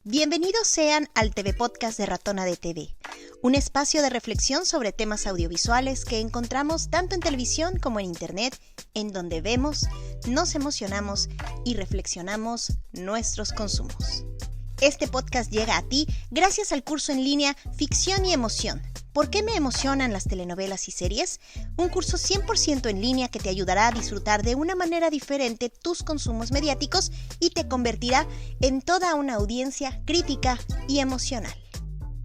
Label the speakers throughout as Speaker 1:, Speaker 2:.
Speaker 1: Bienvenidos sean al TV Podcast de Ratona de TV, un espacio de reflexión sobre temas audiovisuales que encontramos tanto en televisión como en internet, en donde vemos, nos emocionamos y reflexionamos nuestros consumos. Este podcast llega a ti gracias al curso en línea Ficción y Emoción. ¿Por qué me emocionan las telenovelas y series? Un curso 100% en línea que te ayudará a disfrutar de una manera diferente tus consumos mediáticos y te convertirá en toda una audiencia crítica y emocional.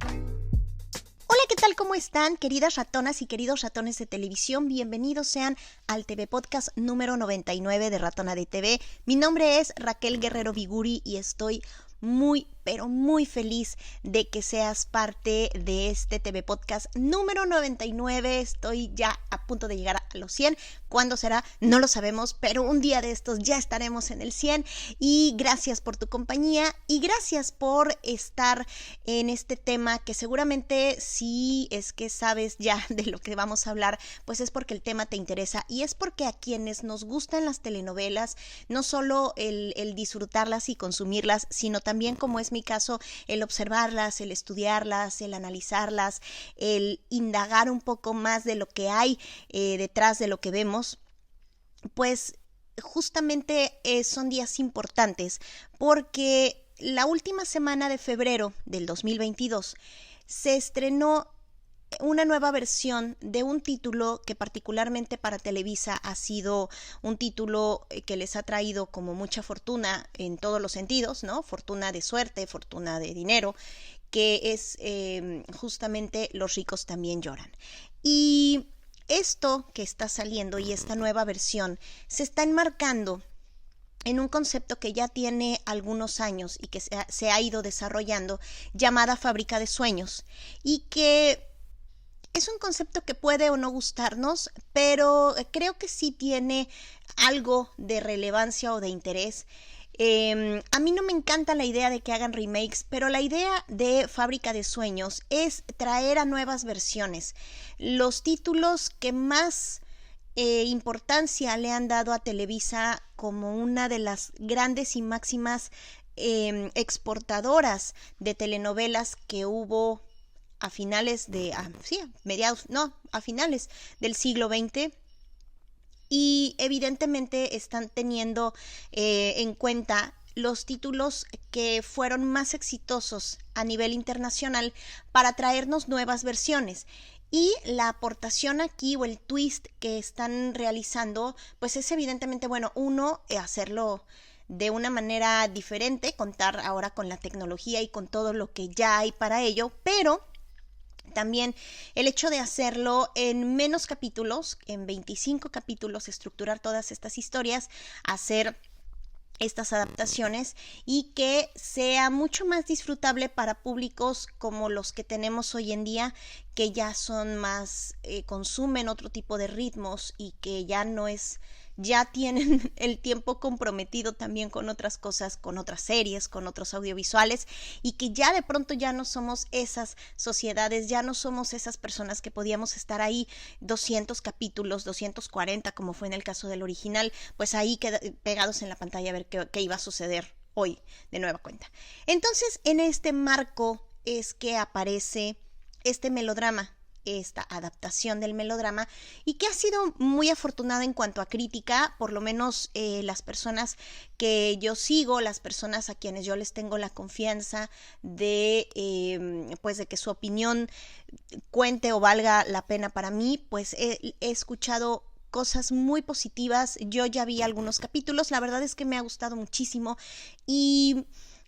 Speaker 1: Hola, ¿qué tal? ¿Cómo están, queridas ratonas y queridos ratones de televisión? Bienvenidos sean al TV Podcast número 99 de Ratona de TV. Mi nombre es Raquel Guerrero Viguri y estoy muy feliz de que seas parte de este TV Podcast número 99. Estoy ya a punto de llegar a los 100. ¿Cuándo será? No lo sabemos, pero un día de estos ya estaremos en el 100. Y gracias por tu compañía y gracias por estar en este tema que seguramente si es que sabes ya de lo que vamos a hablar, pues es porque el tema te interesa y es porque a quienes nos gustan las telenovelas, no solo el disfrutarlas y consumirlas, sino también, como es mi caso, el observarlas, el estudiarlas, el analizarlas, el indagar un poco más de lo que hay detrás de lo que vemos, pues justamente son días importantes porque la última semana de febrero del 2022 se estrenó una nueva versión de un título que particularmente para Televisa ha sido un título que les ha traído como mucha fortuna en todos los sentidos, ¿no? Fortuna de suerte, fortuna de dinero, que es justamente Los ricos también lloran. Y esto que está saliendo y esta nueva versión se está enmarcando en un concepto que ya tiene algunos años y que se ha ido desarrollando, llamada Fábrica de Sueños, y que es un concepto que puede o no gustarnos, pero creo que sí tiene algo de relevancia o de interés. A mí no me encanta la idea de que hagan remakes, pero la idea de Fábrica de Sueños es traer a nuevas versiones los títulos que más importancia le han dado a Televisa como una de las grandes y máximas exportadoras de telenovelas que hubo a finales del siglo XX, y evidentemente están teniendo en cuenta los títulos que fueron más exitosos a nivel internacional para traernos nuevas versiones. Y la aportación aquí o el twist que están realizando, pues es evidentemente, hacerlo de una manera diferente, contar ahora con la tecnología y con todo lo que ya hay para ello, pero también el hecho de hacerlo en menos capítulos, en 25 capítulos, estructurar todas estas historias, hacer estas adaptaciones y que sea mucho más disfrutable para públicos como los que tenemos hoy en día, que ya son más, consumen otro tipo de ritmos y que ya tienen el tiempo comprometido también con otras cosas, con otras series, con otros audiovisuales, y que ya de pronto ya no somos esas sociedades, ya no somos esas personas que podíamos estar ahí 200 capítulos, 240 como fue en el caso del original, pues ahí pegados en la pantalla a ver qué iba a suceder hoy de nueva cuenta. Entonces, en este marco es que aparece este melodrama, esta adaptación del melodrama, y que ha sido muy afortunada en cuanto a crítica, por lo menos las personas que yo sigo, las personas a quienes yo les tengo la confianza de que su opinión cuente o valga la pena para mí, pues he escuchado cosas muy positivas. Yo ya vi algunos capítulos, la verdad es que me ha gustado muchísimo y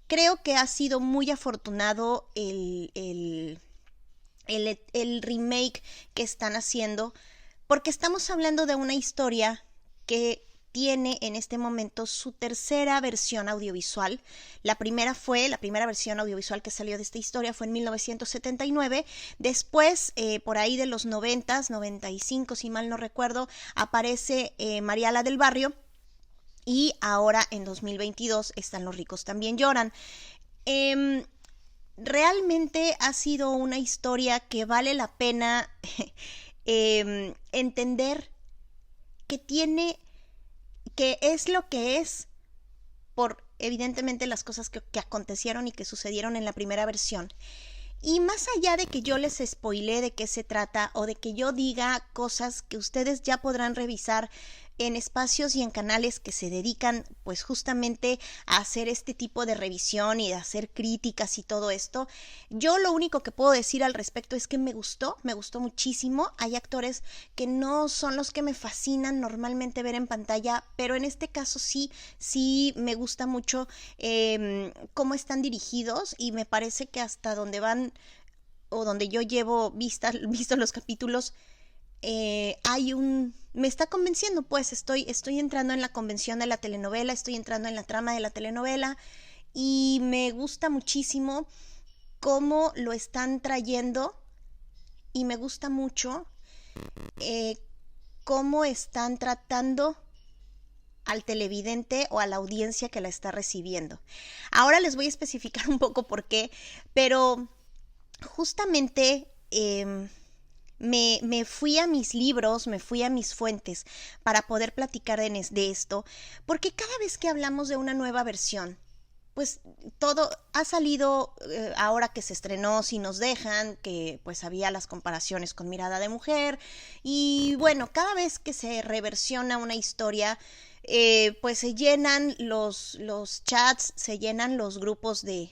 Speaker 1: creo que ha sido muy afortunado el remake que están haciendo, porque estamos hablando de una historia que tiene en este momento su tercera versión audiovisual. La primera versión audiovisual que salió de esta historia fue en 1979. Después, por ahí de los 90s, 95 si mal no recuerdo, aparece Mariala del Barrio, y ahora en 2022 están Los ricos también lloran. Realmente ha sido una historia que vale la pena entender que es lo que es por evidentemente las cosas que acontecieron y que sucedieron en la primera versión. Y más allá de que yo les spoilee de qué se trata o de que yo diga cosas que ustedes ya podrán revisar en espacios y en canales que se dedican pues justamente a hacer este tipo de revisión y de hacer críticas y todo esto, yo lo único que puedo decir al respecto es que me gustó muchísimo. Hay actores que no son los que me fascinan normalmente ver en pantalla, pero en este caso sí me gusta mucho cómo están dirigidos, y me parece que hasta donde van o donde yo llevo visto los capítulos, me está convenciendo, pues estoy entrando en la convención de la telenovela, estoy entrando en la trama de la telenovela, y me gusta muchísimo cómo lo están trayendo, y me gusta mucho cómo están tratando al televidente o a la audiencia que la está recibiendo. Ahora les voy a especificar un poco por qué, pero justamente me fui a mis libros, me fui a mis fuentes para poder platicar de esto, porque cada vez que hablamos de una nueva versión, pues todo ha salido, ahora que se estrenó Si nos dejan, que pues había las comparaciones con Mirada de Mujer, y bueno, cada vez que se reversiona una historia, pues se llenan los chats, se llenan los grupos de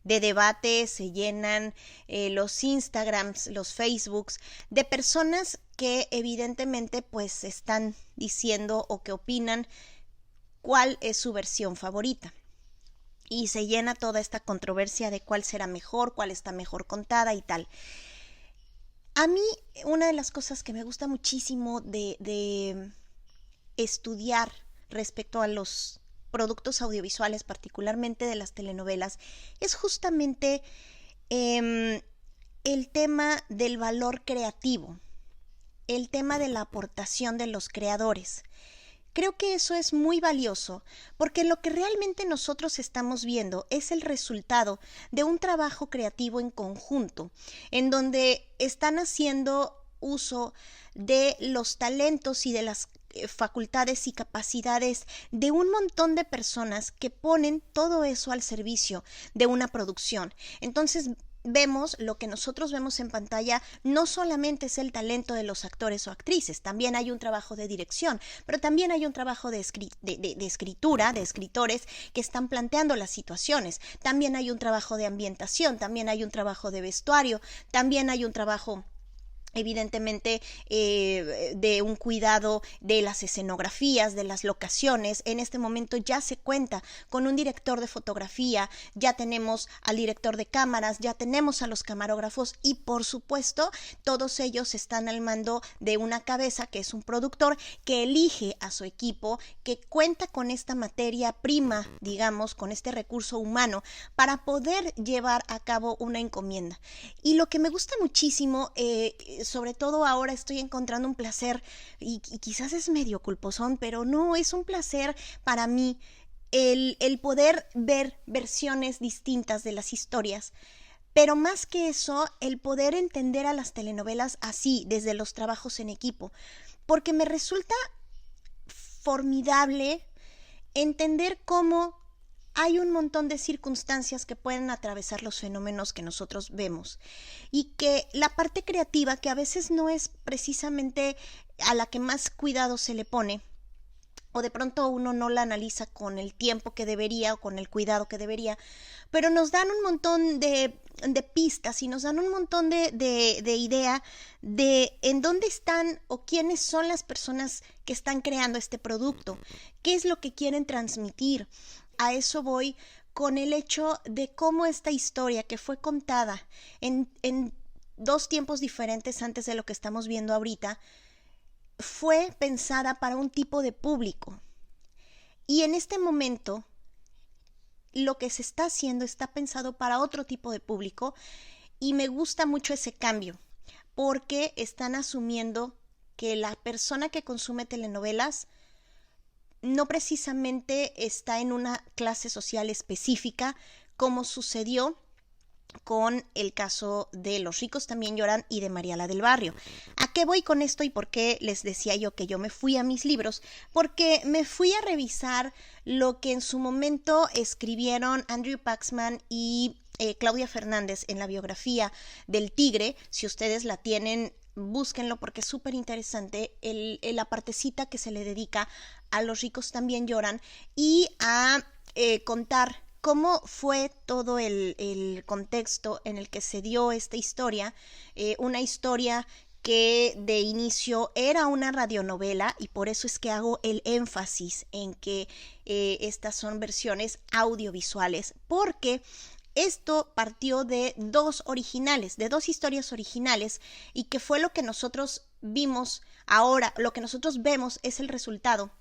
Speaker 1: debate, se llenan los Instagrams, los Facebooks, de personas que evidentemente pues están diciendo o que opinan cuál es su versión favorita. Y se llena toda esta controversia de cuál será mejor, cuál está mejor contada y tal. A mí, una de las cosas que me gusta muchísimo de estudiar respecto a los productos audiovisuales, particularmente de las telenovelas, es justamente el tema del valor creativo, el tema de la aportación de los creadores. Creo que eso es muy valioso, porque lo que realmente nosotros estamos viendo es el resultado de un trabajo creativo en conjunto, en donde están haciendo uso de los talentos y de las facultades y capacidades de un montón de personas que ponen todo eso al servicio de una producción. Entonces vemos, lo que nosotros vemos en pantalla no solamente es el talento de los actores o actrices, también hay un trabajo de dirección, pero también hay un trabajo de escritura, de escritores que están planteando las situaciones, también hay un trabajo de ambientación, también hay un trabajo de vestuario, también hay un trabajo evidentemente de un cuidado de las escenografías, de las locaciones. En este momento ya se cuenta con un director de fotografía, ya tenemos al director de cámaras, ya tenemos a los camarógrafos, y por supuesto todos ellos están al mando de una cabeza que es un productor que elige a su equipo, que cuenta con esta materia prima, digamos, con este recurso humano para poder llevar a cabo una encomienda. Y lo que me gusta muchísimo, sobre todo ahora estoy encontrando un placer, y quizás es medio culposón, pero no, es un placer para mí el poder ver versiones distintas de las historias, pero más que eso, el poder entender a las telenovelas así, desde los trabajos en equipo, porque me resulta formidable entender cómo hay un montón de circunstancias que pueden atravesar los fenómenos que nosotros vemos, y que la parte creativa, que a veces no es precisamente a la que más cuidado se le pone, o de pronto uno no la analiza con el tiempo que debería o con el cuidado que debería, pero nos dan un montón de pistas y nos dan un montón de idea de en dónde están o quiénes son las personas que están creando este producto, qué es lo que quieren transmitir. A eso voy con el hecho de cómo esta historia, que fue contada en dos tiempos diferentes antes de lo que estamos viendo ahorita, fue pensada para un tipo de público. Y en este momento, lo que se está haciendo está pensado para otro tipo de público, y me gusta mucho ese cambio, porque están asumiendo que la persona que consume telenovelas no precisamente está en una clase social específica, como sucedió con el caso de Los ricos también lloran y de María la del Barrio. ¿A qué voy con esto y por qué les decía yo que yo me fui a mis libros? Porque me fui a revisar lo que en su momento escribieron Andrew Paxman y Claudia Fernández en la biografía del Tigre. Si ustedes la tienen, búsquenlo porque es súper interesante la partecita que se le dedica a Los ricos también lloran y a contar cómo fue todo el contexto en el que se dio esta historia, una historia que de inicio era una radionovela y por eso es que hago el énfasis en que estas son versiones audiovisuales, porque esto partió de dos historias originales y que fue lo que nosotros vimos ahora, lo que nosotros vemos es el resultado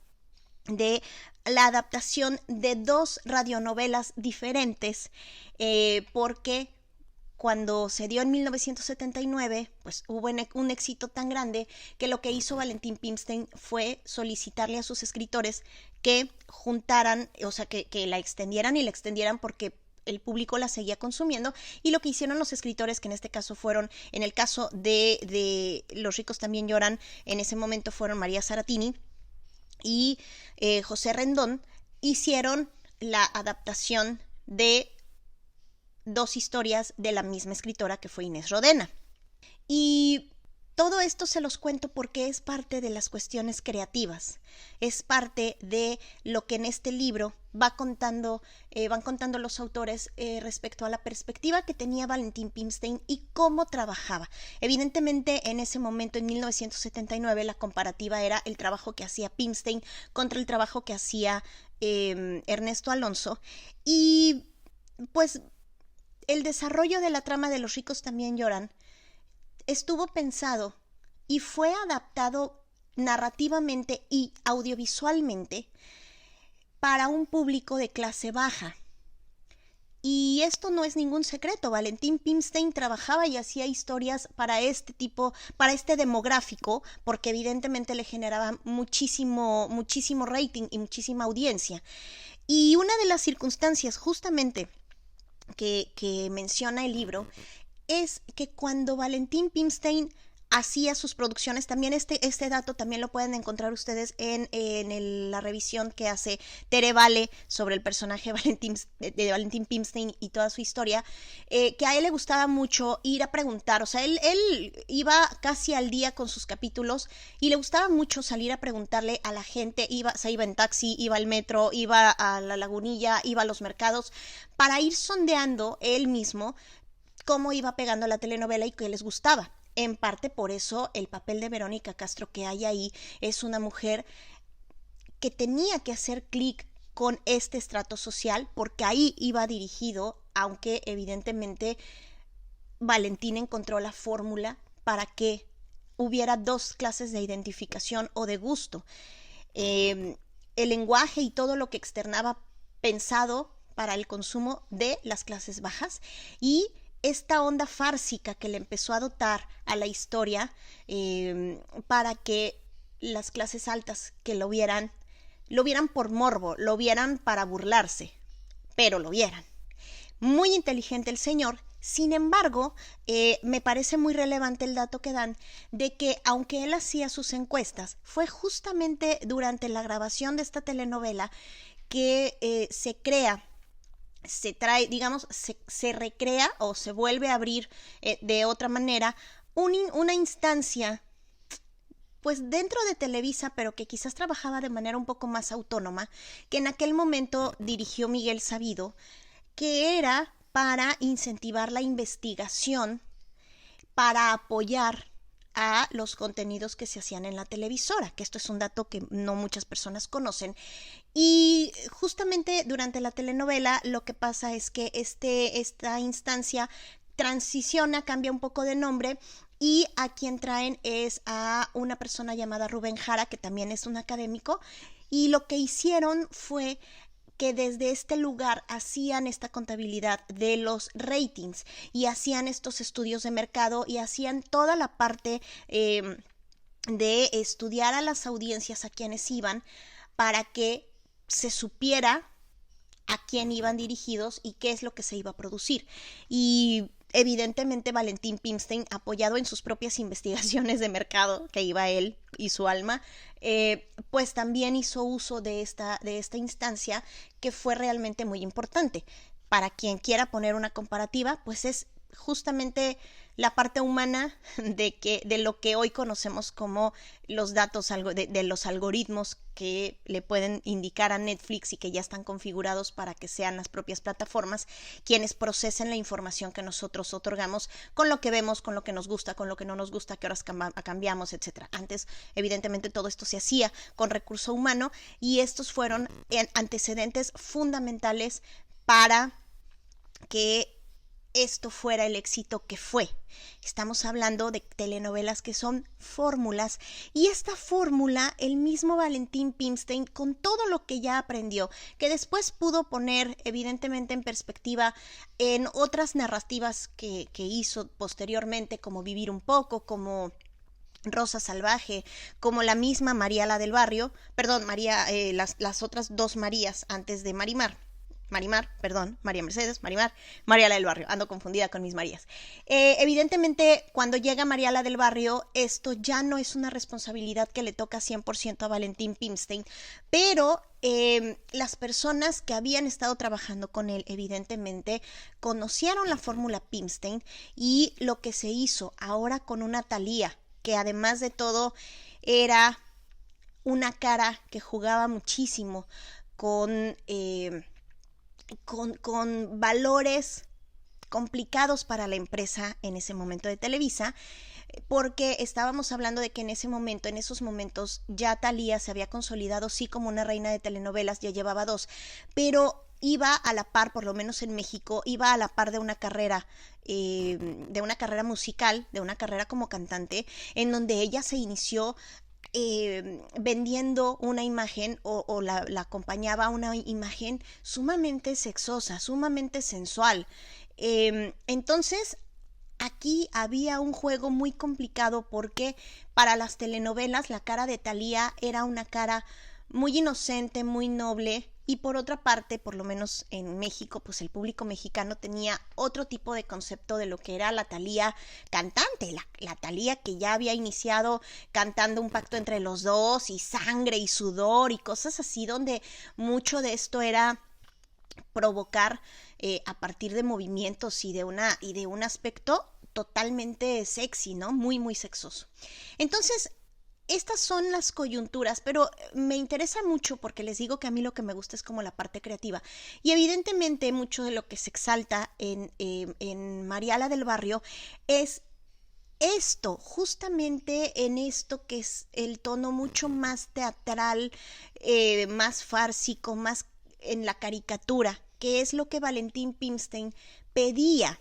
Speaker 1: de la adaptación de dos radionovelas diferentes, porque cuando se dio en 1979, pues hubo un éxito tan grande que lo que hizo Valentín Pimstein fue solicitarle a sus escritores que juntaran, o sea, que la extendieran y la extendieran porque el público la seguía consumiendo, y lo que hicieron los escritores, que en este caso fueron, en el caso de Los ricos también lloran, en ese momento fueron María Saratini y José Rendón, hicieron la adaptación de dos historias de la misma escritora que fue Inés Rodena. Y todo esto se los cuento porque es parte de las cuestiones creativas, es parte de lo que en este libro van contando los autores respecto a la perspectiva que tenía Valentín Pimstein y cómo trabajaba. Evidentemente, en ese momento, en 1979, la comparativa era el trabajo que hacía Pimstein contra el trabajo que hacía Ernesto Alonso, y pues el desarrollo de la trama de Los ricos también lloran estuvo pensado y fue adaptado narrativamente y audiovisualmente para un público de clase baja. Y esto no es ningún secreto. Valentín Pimstein trabajaba y hacía historias para este demográfico, porque evidentemente le generaba muchísimo rating y muchísima audiencia. Y una de las circunstancias justamente que menciona el libro es que cuando Valentín Pimstein hacía sus producciones, también este dato también lo pueden encontrar ustedes en la revisión que hace Tere Vale sobre el personaje de Valentín Pimstein y toda su historia, que a él le gustaba mucho ir a preguntar, o sea, él iba casi al día con sus capítulos y le gustaba mucho salir a preguntarle a la gente, iba en taxi, iba al metro, iba a la Lagunilla, iba a los mercados, para ir sondeando él mismo cómo iba pegando la telenovela y qué les gustaba. En parte por eso el papel de Verónica Castro que hay ahí es una mujer que tenía que hacer clic con este estrato social, porque ahí iba dirigido, aunque evidentemente Valentín encontró la fórmula para que hubiera dos clases de identificación o de gusto. El lenguaje y todo lo que externaba pensado para el consumo de las clases bajas, y esta onda fársica que le empezó a dotar a la historia para que las clases altas que lo vieran por morbo, lo vieran para burlarse, pero lo vieran. Muy inteligente el señor. Sin embargo, me parece muy relevante el dato que dan de que aunque él hacía sus encuestas, fue justamente durante la grabación de esta telenovela que se recrea o se vuelve a abrir de otra manera una instancia pues dentro de Televisa, pero que quizás trabajaba de manera un poco más autónoma, que en aquel momento dirigió Miguel Sabido, que era para incentivar la investigación, para apoyar a los contenidos que se hacían en la televisora, que esto es un dato que no muchas personas conocen. Y justamente durante la telenovela lo que pasa es que esta instancia transiciona, cambia un poco de nombre, y a quien traen es a una persona llamada Rubén Jara, que también es un académico, y lo que hicieron fue que desde este lugar hacían esta contabilidad de los ratings y hacían estos estudios de mercado y hacían toda la parte de estudiar a las audiencias a quienes iban, para que se supiera a quién iban dirigidos y qué es lo que se iba a producir. Y evidentemente Valentín Pimstein, apoyado en sus propias investigaciones de mercado, que iba él y su alma, pues también hizo uso de esta instancia, que fue realmente muy importante. Para quien quiera poner una comparativa, pues es justamente la parte humana de lo que hoy conocemos como los datos de los algoritmos que le pueden indicar a Netflix y que ya están configurados para que sean las propias plataformas quienes procesen la información que nosotros otorgamos con lo que vemos, con lo que nos gusta, con lo que no nos gusta, qué horas cambiamos, etcétera. Antes, evidentemente, todo esto se hacía con recurso humano y estos fueron antecedentes fundamentales para que esto fuera el éxito que fue. Estamos hablando de telenovelas que son fórmulas, y esta fórmula el mismo Valentín Pimstein, con todo lo que ya aprendió, que después pudo poner evidentemente en perspectiva en otras narrativas que hizo posteriormente, como Vivir un poco, como Rosa Salvaje, como la misma María la del Barrio, perdón, las otras dos Marías antes de María Mercedes, María la del Barrio, ando confundida con mis Marías. Evidentemente, cuando llega María la del Barrio, esto ya no es una responsabilidad que le toca 100% a Valentín Pimstein, pero las personas que habían estado trabajando con él, evidentemente, conocieron la fórmula Pimstein, y lo que se hizo ahora con una Thalía, que además de todo era una cara que jugaba muchísimo con valores complicados para la empresa en ese momento de Televisa, porque estábamos hablando de que en esos momentos ya Thalía se había consolidado sí como una reina de telenovelas, ya llevaba 2, pero iba a la par, por lo menos en México, iba a la par de una carrera musical, de una carrera como cantante, en donde ella se inició vendiendo una imagen o la acompañaba una imagen sumamente sexosa, sumamente sensual. Entonces, aquí había un juego muy complicado, porque para las telenovelas la cara de Thalía era una cara muy inocente, muy noble, y por otra parte, por lo menos en México, pues el público mexicano tenía otro tipo de concepto de lo que era la Thalía cantante, la Thalía que ya había iniciado cantando Un pacto entre los dos, y Sangre y Sudor y cosas así, donde mucho de esto era provocar a partir de movimientos y de un aspecto totalmente sexy, ¿no? Muy, muy sexoso. Entonces, estas son las coyunturas, pero me interesa mucho porque les digo que a mí lo que me gusta es como la parte creativa. Y evidentemente mucho de lo que se exalta en María la del Barrio es esto, justamente en esto que es el tono mucho más teatral, más fársico, más en la caricatura, que es lo que Valentín Pimstein pedía.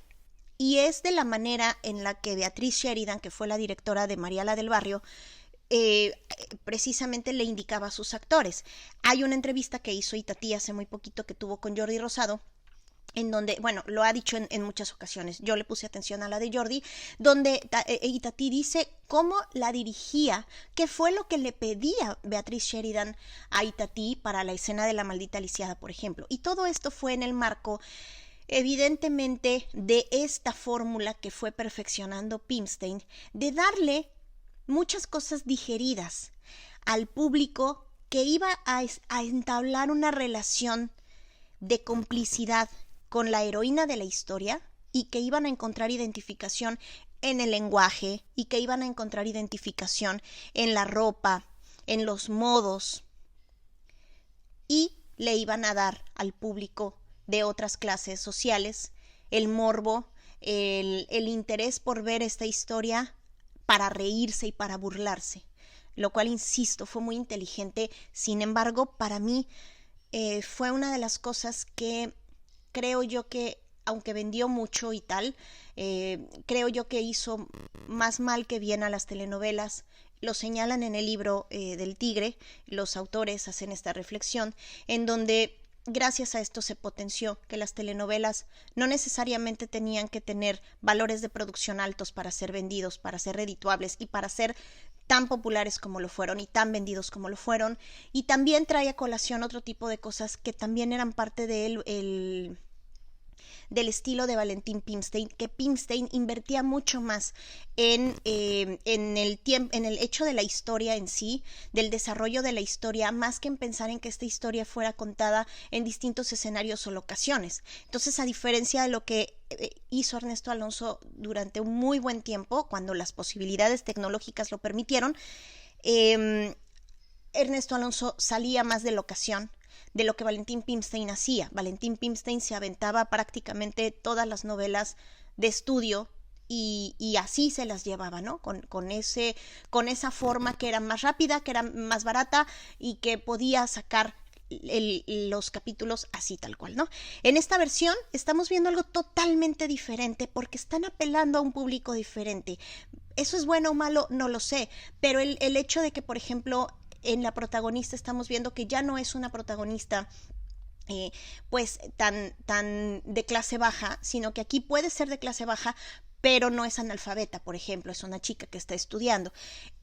Speaker 1: Y es de la manera en la que Beatriz Sheridan, que fue la directora de María la del Barrio, precisamente le indicaba a sus actores. Hay una entrevista que hizo Itatí hace muy poquito que tuvo con Jordi Rosado, en donde, bueno, lo ha dicho en muchas ocasiones, yo le puse atención a la de Jordi, donde Itatí dice cómo la dirigía, qué fue lo que le pedía Beatriz Sheridan a Itatí para la escena de la maldita lisiada, por ejemplo. Y todo esto fue en el marco, evidentemente, de esta fórmula que fue perfeccionando Pimstein, de darle muchas cosas digeridas al público, que iba a entablar una relación de complicidad con la heroína de la historia, y que iban a encontrar identificación en el lenguaje, y que iban a encontrar identificación en la ropa, en los modos, y le iban a dar al público de otras clases sociales el morbo, el interés por ver esta historia para reírse y para burlarse, lo cual, insisto, fue muy inteligente. Sin embargo, para mí fue una de las cosas que creo yo que, aunque vendió mucho y tal, creo yo que hizo más mal que bien a las telenovelas. Lo señalan en el libro del Tigre, los autores hacen esta reflexión, en donde gracias a esto se potenció que las telenovelas no necesariamente tenían que tener valores de producción altos para ser vendidos, para ser redituables y para ser tan populares como lo fueron y tan vendidos como lo fueron. Y también trae a colación otro tipo de cosas que también eran parte del estilo de Valentín Pimstein, que Pimstein invertía mucho más en el hecho de la historia en sí, del desarrollo de la historia, más que en pensar en que esta historia fuera contada en distintos escenarios o locaciones. Entonces, a diferencia de lo que hizo Ernesto Alonso durante un muy buen tiempo, cuando las posibilidades tecnológicas lo permitieron, Ernesto Alonso salía más de locación de lo que Valentín Pimstein hacía. Valentín Pimstein se aventaba prácticamente todas las novelas de estudio y así se las llevaba, ¿no? Con esa forma que era más rápida, que era más barata y que podía sacar los capítulos así tal cual, ¿no? En esta versión estamos viendo algo totalmente diferente porque están apelando a un público diferente. ¿Eso es bueno o malo? No lo sé, pero el hecho de que, por ejemplo, en la protagonista estamos viendo que ya no es una protagonista pues tan de clase baja, sino que aquí puede ser de clase baja, pero no es analfabeta, por ejemplo, es una chica que está estudiando.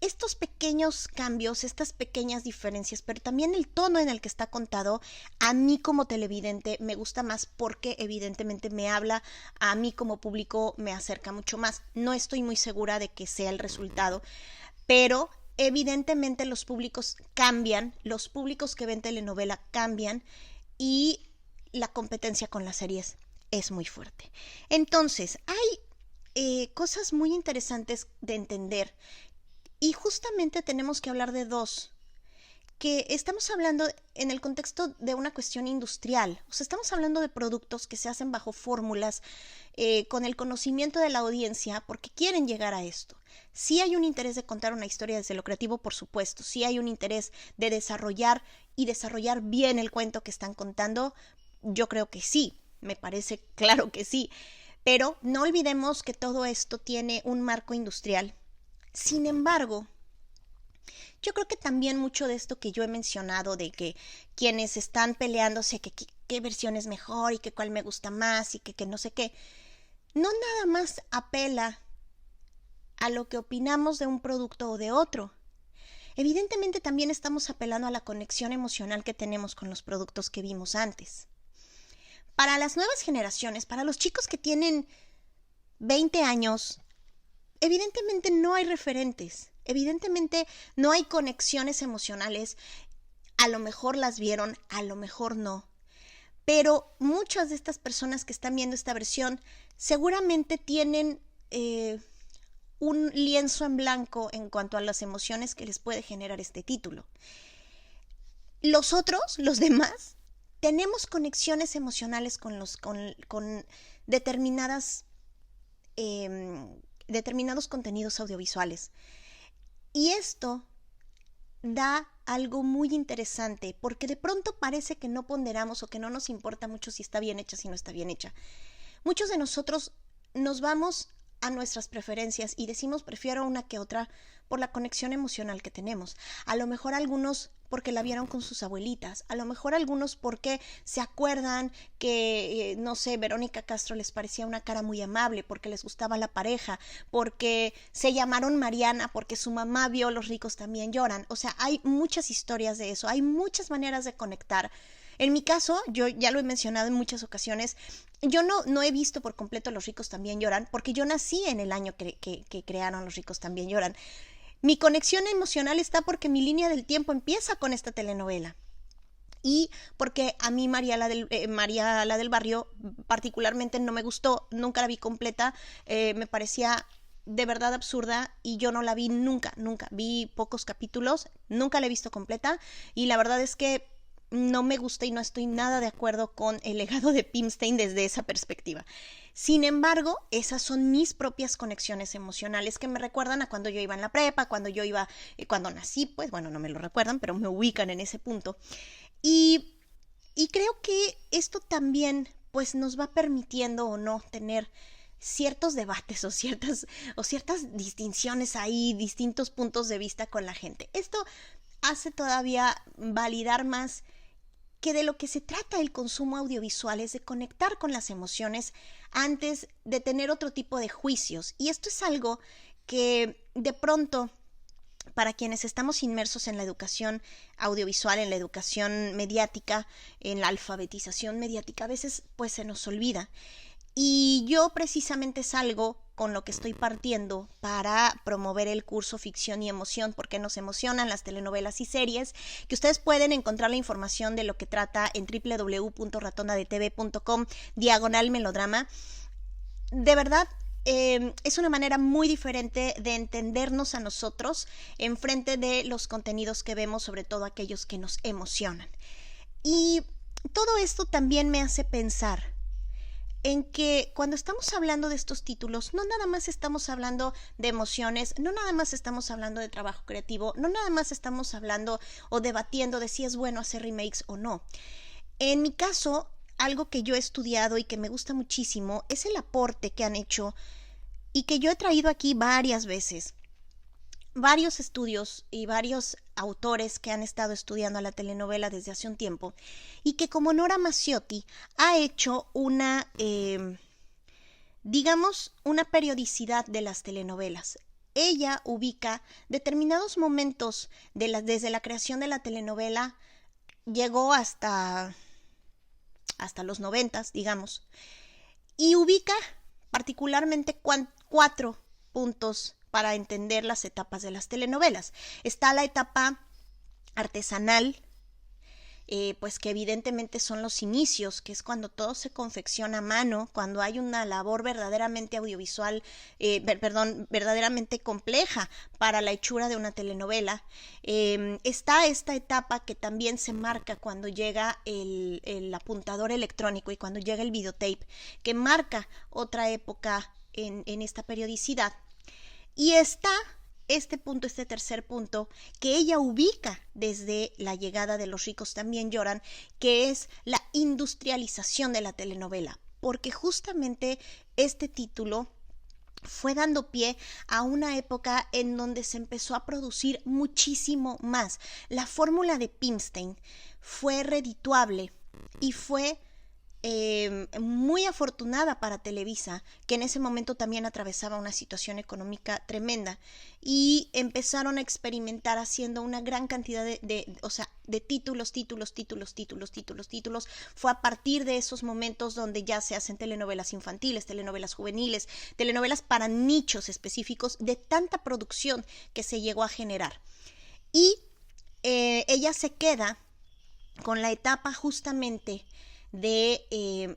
Speaker 1: Estos pequeños cambios, estas pequeñas diferencias, pero también el tono en el que está contado, a mí como televidente me gusta más porque evidentemente me habla, a mí como público me acerca mucho más. No estoy muy segura de que sea el resultado, pero evidentemente los públicos cambian, los públicos que ven telenovela cambian y la competencia con las series es muy fuerte. Entonces, hay cosas muy interesantes de entender y justamente tenemos que hablar de dos, que estamos hablando en el contexto de una cuestión industrial, o sea, estamos hablando de productos que se hacen bajo fórmulas, con el conocimiento de la audiencia, porque quieren llegar a esto. Sí hay un interés de contar una historia desde lo creativo, por supuesto, sí hay un interés de desarrollar bien el cuento que están contando, yo creo que sí, me parece claro que sí, pero no olvidemos que todo esto tiene un marco industrial. Sin embargo, yo creo que también mucho de esto que yo he mencionado, de que quienes están peleándose, que qué versión es mejor y que cuál me gusta más y que no sé qué, no nada más apela a lo que opinamos de un producto o de otro. Evidentemente también estamos apelando a la conexión emocional que tenemos con los productos que vimos antes. Para las nuevas generaciones, para los chicos que tienen 20 años, evidentemente no hay referentes, evidentemente no hay conexiones emocionales, a lo mejor las vieron, a lo mejor no, pero muchas de estas personas que están viendo esta versión seguramente tienen un lienzo en blanco en cuanto a las emociones que les puede generar este título. Los otros, los demás, tenemos conexiones emocionales con determinados contenidos audiovisuales. Y esto da algo muy interesante, porque de pronto parece que no ponderamos o que no nos importa mucho si está bien hecha, si no está bien hecha. Muchos de nosotros nos vamos a nuestras preferencias y decimos prefiero una que otra por la conexión emocional que tenemos. A lo mejor algunos porque la vieron con sus abuelitas, a lo mejor algunos porque se acuerdan que, no sé, Verónica Castro les parecía una cara muy amable, porque les gustaba la pareja, porque se llamaron Mariana, porque su mamá vio Los ricos también lloran. O sea, hay muchas historias de eso, hay muchas maneras de conectar. En mi caso, yo ya lo he mencionado en muchas ocasiones, yo no he visto por completo Los ricos también lloran, porque yo nací en el año que crearon Los ricos también lloran. Mi conexión emocional está porque mi línea del tiempo empieza con esta telenovela. Y porque a mí María la del Barrio particularmente no me gustó, nunca la vi completa, me parecía de verdad absurda y yo no la vi nunca. Vi pocos capítulos, nunca la he visto completa y la verdad es que no me gusta y no estoy nada de acuerdo con el legado de Pimstein desde esa perspectiva. Sin embargo, esas son mis propias conexiones emocionales que me recuerdan a cuando yo iba en la prepa, cuando nací, pues bueno, no me lo recuerdan, pero me ubican en ese punto. Y creo que esto también pues nos va permitiendo o no tener ciertos debates o ciertas distinciones ahí, distintos puntos de vista con la gente. Esto hace todavía validar más que de lo que se trata el consumo audiovisual es de conectar con las emociones antes de tener otro tipo de juicios. Y esto es algo que de pronto, para quienes estamos inmersos en la educación audiovisual, en la educación mediática, en la alfabetización mediática, a veces pues se nos olvida. Y yo precisamente es algo con lo que estoy partiendo para promover el curso Ficción y Emoción, porque nos emocionan las telenovelas y series, que ustedes pueden encontrar la información de lo que trata en www.ratonadetv.com/melodrama. De verdad, es una manera muy diferente de entendernos a nosotros en frente de los contenidos que vemos, sobre todo aquellos que nos emocionan. Y todo esto también me hace pensar en que cuando estamos hablando de estos títulos, no nada más estamos hablando de emociones, no nada más estamos hablando de trabajo creativo, no nada más estamos hablando o debatiendo de si es bueno hacer remakes o no. En mi caso, algo que yo he estudiado y que me gusta muchísimo es el aporte que han hecho y que yo he traído aquí varias veces. Varios estudios y varios autores que han estado estudiando a la telenovela desde hace un tiempo y que como Nora Masiotti ha hecho una periodicidad de las telenovelas. Ella ubica determinados momentos desde la creación de la telenovela, llegó hasta los 90, digamos, y ubica particularmente 4 puntos para entender las etapas de las telenovelas. Está la etapa artesanal, pues que evidentemente son los inicios, que es cuando todo se confecciona a mano, cuando hay una labor verdaderamente audiovisual, verdaderamente compleja para la hechura de una telenovela. Está esta etapa que también se marca cuando llega el apuntador electrónico y cuando llega el videotape, que marca otra época en esta periodicidad. Y está este tercer punto, que ella ubica desde la llegada de Los ricos también lloran, que es la industrialización de la telenovela, porque justamente este título fue dando pie a una época en donde se empezó a producir muchísimo más. La fórmula de Pimstein fue redituable y fue muy afortunada para Televisa, que en ese momento también atravesaba una situación económica tremenda, y empezaron a experimentar haciendo una gran cantidad de títulos. Fue a partir de esos momentos donde ya se hacen telenovelas infantiles, telenovelas juveniles, telenovelas para nichos específicos, de tanta producción que se llegó a generar. Y ella se queda con la etapa justamente en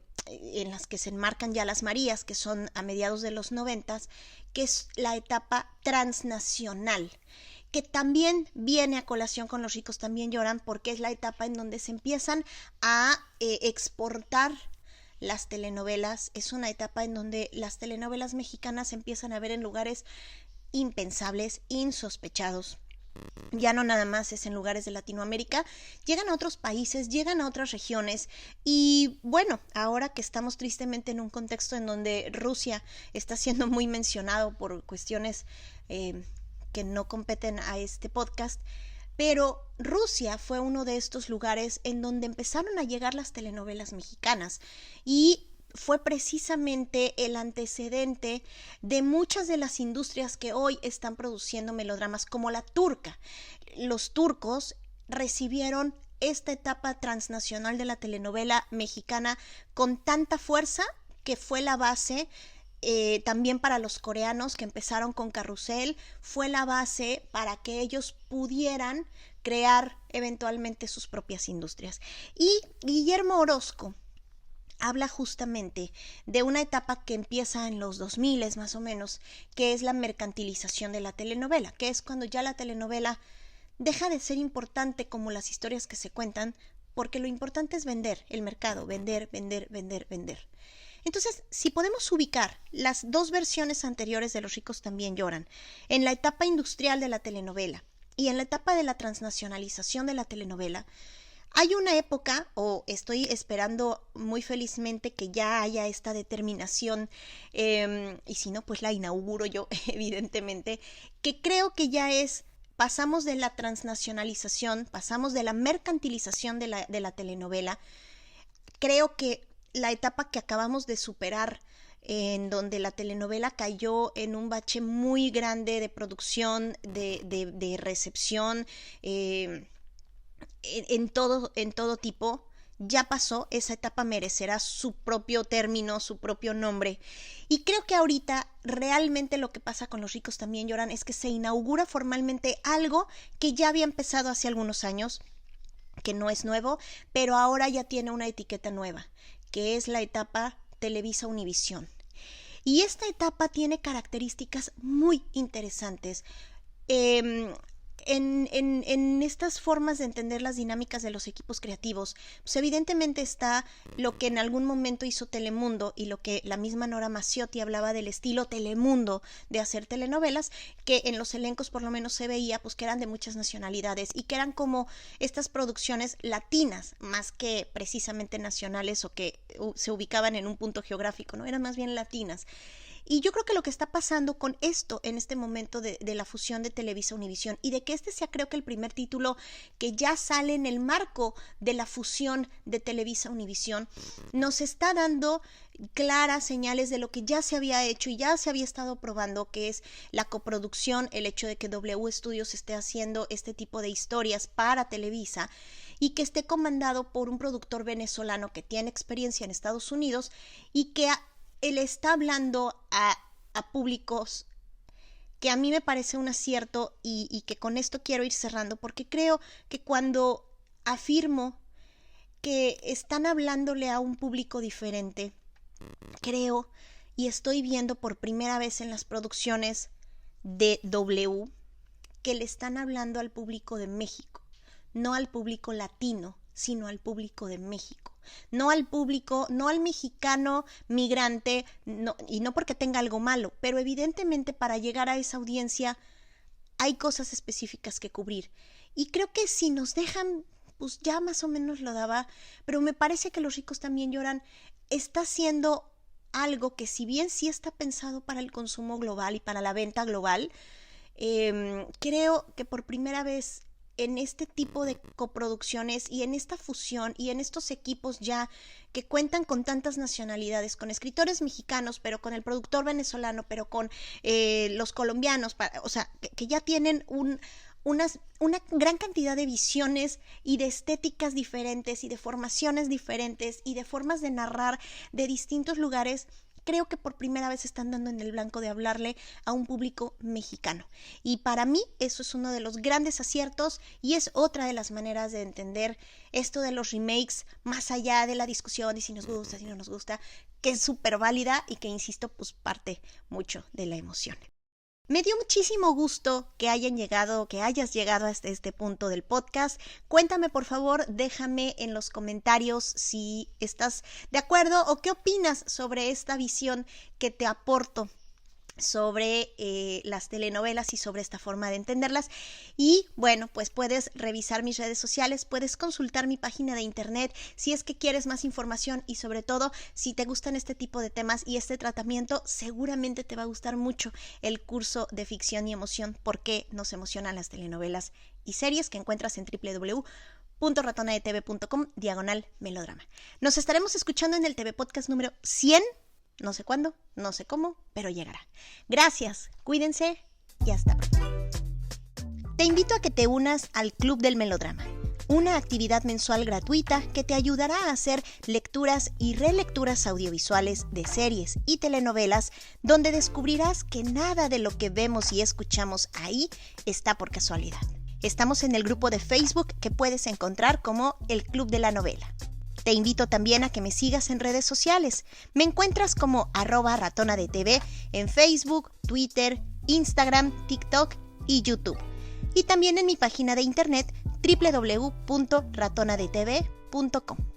Speaker 1: las que se enmarcan ya las Marías, que son a mediados de los 90, que es la etapa transnacional, que también viene a colación con Los ricos también lloran, porque es la etapa en donde se empiezan a exportar las telenovelas. Es una etapa en donde las telenovelas mexicanas se empiezan a ver en lugares impensables, insospechados. Ya no nada más es en lugares de Latinoamérica, llegan a otros países, llegan a otras regiones. Y bueno, ahora que estamos tristemente en un contexto en donde Rusia está siendo muy mencionado por cuestiones que no competen a este podcast, pero Rusia fue uno de estos lugares en donde empezaron a llegar las telenovelas mexicanas, y fue precisamente el antecedente de muchas de las industrias que hoy están produciendo melodramas, como la turca. Los turcos recibieron esta etapa transnacional de la telenovela mexicana con tanta fuerza que fue la base también para los coreanos, que empezaron con Carrusel. Fue la base para que ellos pudieran crear eventualmente sus propias industrias. Y Guillermo Orozco habla justamente de una etapa que empieza en los 2000 más o menos, que es la mercantilización de la telenovela, que es cuando ya la telenovela deja de ser importante como las historias que se cuentan, porque lo importante es vender, el mercado, vender. Entonces, si podemos ubicar las dos versiones anteriores de Los ricos también lloran, en la etapa industrial de la telenovela y en la etapa de la transnacionalización de la telenovela, hay una época, o estoy esperando muy felizmente que ya haya esta determinación, y si no, pues la inauguro yo, evidentemente, que creo que ya es pasamos de la transnacionalización, pasamos de la mercantilización de la telenovela. Creo que la etapa que acabamos de superar, en donde la telenovela cayó en un bache muy grande de producción, de recepción, en todo tipo, ya pasó. Esa etapa merecerá su propio término, su propio nombre. Y creo que ahorita realmente lo que pasa con Los ricos también lloran es que se inaugura formalmente algo que ya había empezado hace algunos años, que no es nuevo, pero ahora ya tiene una etiqueta nueva, que es la etapa Televisa Univisión. Y esta etapa tiene características muy interesantes. En estas formas de entender las dinámicas de los equipos creativos, pues evidentemente está lo que en algún momento hizo Telemundo y lo que la misma Nora Macciotti hablaba del estilo Telemundo de hacer telenovelas, que en los elencos por lo menos se veía pues que eran de muchas nacionalidades y que eran como estas producciones latinas más que precisamente nacionales o que se ubicaban en un punto geográfico, ¿no? Eran más bien latinas. Y yo creo que lo que está pasando con esto en este momento de la fusión de Televisa Univisión y de que este sea, creo que el primer título que ya sale en el marco de la fusión de Televisa Univisión, nos está dando claras señales de lo que ya se había hecho y ya se había estado probando, que es la coproducción, el hecho de que W Studios esté haciendo este tipo de historias para Televisa y que esté comandado por un productor venezolano que tiene experiencia en Estados Unidos y que él está hablando a públicos que a mí me parece un acierto y que con esto quiero ir cerrando, porque creo que cuando afirmo que están hablándole a un público diferente, creo y estoy viendo por primera vez en las producciones de W que le están hablando al público de México, no al público latino, sino al público de México. No al público, no al mexicano migrante, no, y no porque tenga algo malo, pero evidentemente para llegar a esa audiencia hay cosas específicas que cubrir. Y creo que si nos dejan, pues ya más o menos lo daba, pero me parece que Los ricos también lloran está haciendo algo que si bien sí está pensado para el consumo global y para la venta global, creo que por primera vez en este tipo de coproducciones y en esta fusión y en estos equipos ya que cuentan con tantas nacionalidades, con escritores mexicanos, pero con el productor venezolano, pero con los colombianos, o sea, que ya tienen una gran cantidad de visiones y de estéticas diferentes y de formaciones diferentes y de formas de narrar de distintos lugares. Creo que por primera vez están dando en el blanco de hablarle a un público mexicano. Y para mí eso es uno de los grandes aciertos y es otra de las maneras de entender esto de los remakes, más allá de la discusión de si nos gusta, si no nos gusta, que es súper válida y que, insisto, pues parte mucho de la emoción. Me dio muchísimo gusto que hayas llegado hasta este punto del podcast. Cuéntame, por favor, déjame en los comentarios si estás de acuerdo o qué opinas sobre esta visión que te aporto sobre las telenovelas y sobre esta forma de entenderlas. Y bueno, pues puedes revisar mis redes sociales, puedes consultar mi página de internet si es que quieres más información y sobre todo si te gustan este tipo de temas y este tratamiento, seguramente te va a gustar mucho el curso de ficción y emoción, por qué nos emocionan las telenovelas y series, que encuentras en www.ratonadetv.com/melodrama. Nos estaremos escuchando en el TV Podcast número 100. No sé cuándo, no sé cómo, pero llegará. Gracias, cuídense y hasta pronto. Te invito a que te unas al Club del Melodrama, una actividad mensual gratuita que te ayudará a hacer lecturas y relecturas audiovisuales de series y telenovelas, donde descubrirás que nada de lo que vemos y escuchamos ahí está por casualidad. Estamos en el grupo de Facebook que puedes encontrar como el Club de la Novela. Te invito también a que me sigas en redes sociales. Me encuentras como @ratonadetv en Facebook, Twitter, Instagram, TikTok y YouTube. Y también en mi página de internet www.ratonadetv.com.